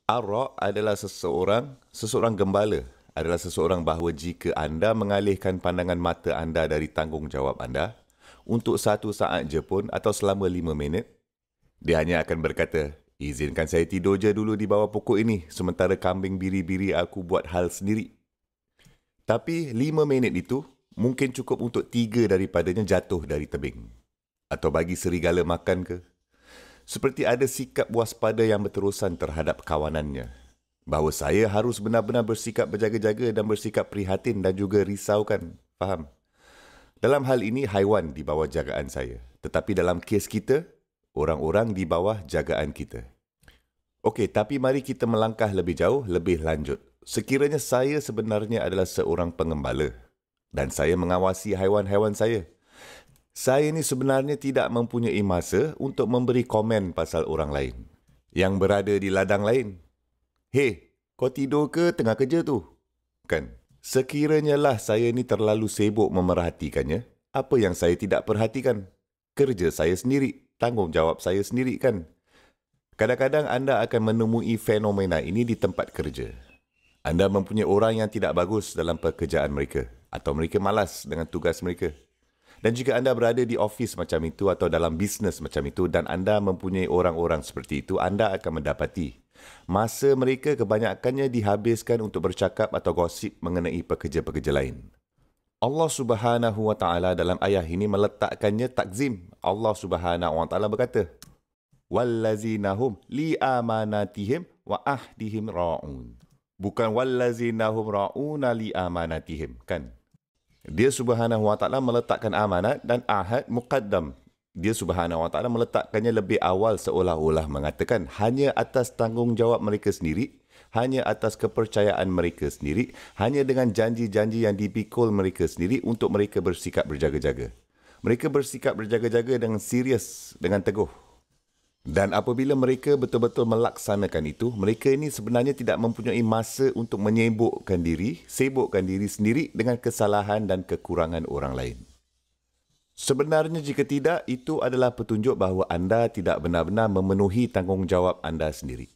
Ar-Ra' adalah seseorang gembala adalah seseorang bahawa jika anda mengalihkan pandangan mata anda dari tanggungjawab anda untuk satu saat je pun atau selama 5 minit, dia hanya akan berkata, izinkan saya tidur je dulu di bawah pokok ini sementara kambing biri-biri aku buat hal sendiri. Tapi 5 minit itu mungkin cukup untuk 3 daripadanya jatuh dari tebing. Atau bagi serigala makan ke. Seperti ada sikap waspada yang berterusan terhadap kawanannya. Bahawa saya harus benar-benar bersikap berjaga-jaga dan bersikap prihatin dan juga risaukan. Faham? Dalam hal ini, haiwan di bawah jagaan saya. Tetapi dalam kes kita, orang-orang di bawah jagaan kita. Okey, tapi mari kita melangkah lebih jauh, lebih lanjut. Sekiranya saya sebenarnya adalah seorang pengembala dan saya mengawasi haiwan-haiwan saya. Saya ni sebenarnya tidak mempunyai masa untuk memberi komen pasal orang lain yang berada di ladang lain. Hei, kau tidur ke tengah kerja tu? Kan? Sekiranya lah saya ni terlalu sibuk memerhatikannya, apa yang saya tidak perhatikan? Kerja saya sendiri, tanggungjawab saya sendiri kan? Kadang-kadang anda akan menemui fenomena ini di tempat kerja. Anda mempunyai orang yang tidak bagus dalam pekerjaan mereka atau mereka malas dengan tugas mereka. Dan jika anda berada di office macam itu atau dalam bisnes macam itu dan anda mempunyai orang-orang seperti itu, anda akan mendapati masa mereka kebanyakannya dihabiskan untuk bercakap atau gosip mengenai pekerja-pekerja lain. Allah Subhanahu Wa Taala dalam ayat ini meletakkannya takzim. Allah Subhanahu Wa Taala berkata, "Wallazinahum li amanatihim wa ahdihim ra'un." Bukan wallazinahum ra'una li amanatihim, kan? Dia Subhanahu Wa Taala meletakkan amanat dan ahad muqaddam. Dia Subhanahu Wa Taala meletakkannya lebih awal seolah-olah mengatakan hanya atas tanggungjawab mereka sendiri, hanya atas kepercayaan mereka sendiri, hanya dengan janji-janji yang dipikul mereka sendiri untuk mereka bersikap berjaga-jaga. Mereka bersikap berjaga-jaga dengan serius, dengan teguh. Dan apabila mereka betul-betul melaksanakan itu, mereka ini sebenarnya tidak mempunyai masa untuk sibukkan diri sendiri dengan kesalahan dan kekurangan orang lain. Sebenarnya jika tidak, itu adalah petunjuk bahawa anda tidak benar-benar memenuhi tanggungjawab anda sendiri.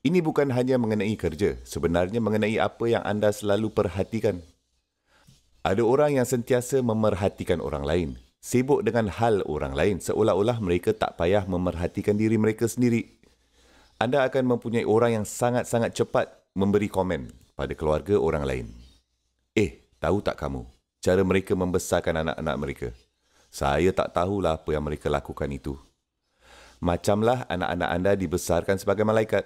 Ini bukan hanya mengenai kerja, sebenarnya mengenai apa yang anda selalu perhatikan. Ada orang yang sentiasa memerhatikan orang lain, sibuk dengan hal orang lain seolah-olah mereka tak payah memerhatikan diri mereka sendiri. Anda akan mempunyai orang yang sangat-sangat cepat memberi komen pada keluarga orang lain. Tahu tak kamu, cara mereka membesarkan anak-anak mereka? Saya tak tahulah apa yang mereka lakukan itu. Macamlah anak-anak anda dibesarkan sebagai malaikat.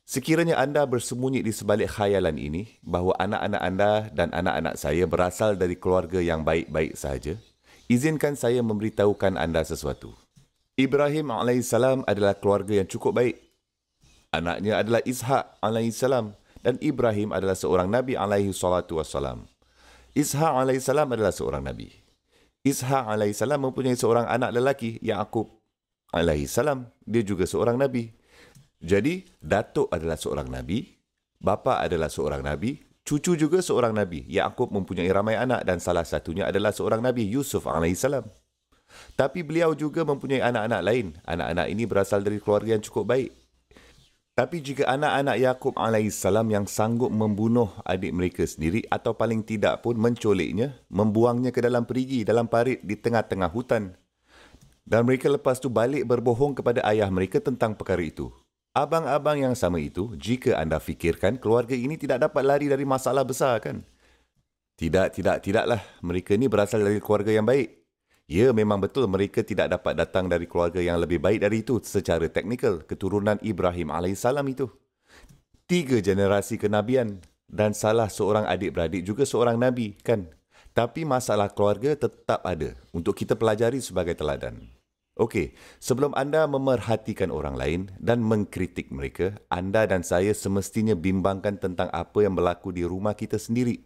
Sekiranya anda bersembunyi di sebalik khayalan ini, bahawa anak-anak anda dan anak-anak saya berasal dari keluarga yang baik-baik sahaja, izinkan saya memberitahukan anda sesuatu. Ibrahim AS adalah keluarga yang cukup baik. Anaknya adalah Ishak AS dan Ibrahim adalah seorang Nabi SAW. Ishak AS adalah seorang Nabi. Ishak AS mempunyai seorang anak lelaki, Yaqub AS. Dia juga seorang Nabi. Jadi, datuk adalah seorang Nabi, bapa adalah seorang Nabi, cucu juga seorang Nabi. Yaqub mempunyai ramai anak dan salah satunya adalah seorang Nabi, Yusuf AS. Tapi beliau juga mempunyai anak-anak lain. Anak-anak ini berasal dari keluarga yang cukup baik. Tapi jika anak-anak Yaqub AS yang sanggup membunuh adik mereka sendiri atau paling tidak pun menculiknya, membuangnya ke dalam perigi, dalam parit di tengah-tengah hutan. Dan mereka lepas tu balik berbohong kepada ayah mereka tentang perkara itu. Abang-abang yang sama itu, jika anda fikirkan, keluarga ini tidak dapat lari dari masalah besar kan? Tidaklah. Mereka ni berasal dari keluarga yang baik. Ya, memang betul mereka tidak dapat datang dari keluarga yang lebih baik dari itu secara teknikal, keturunan Ibrahim AS itu. 3 generasi kenabian dan salah seorang adik-beradik juga seorang Nabi, kan? Tapi masalah keluarga tetap ada untuk kita pelajari sebagai teladan. Okey, sebelum anda memerhatikan orang lain dan mengkritik mereka, anda dan saya semestinya bimbangkan tentang apa yang berlaku di rumah kita sendiri.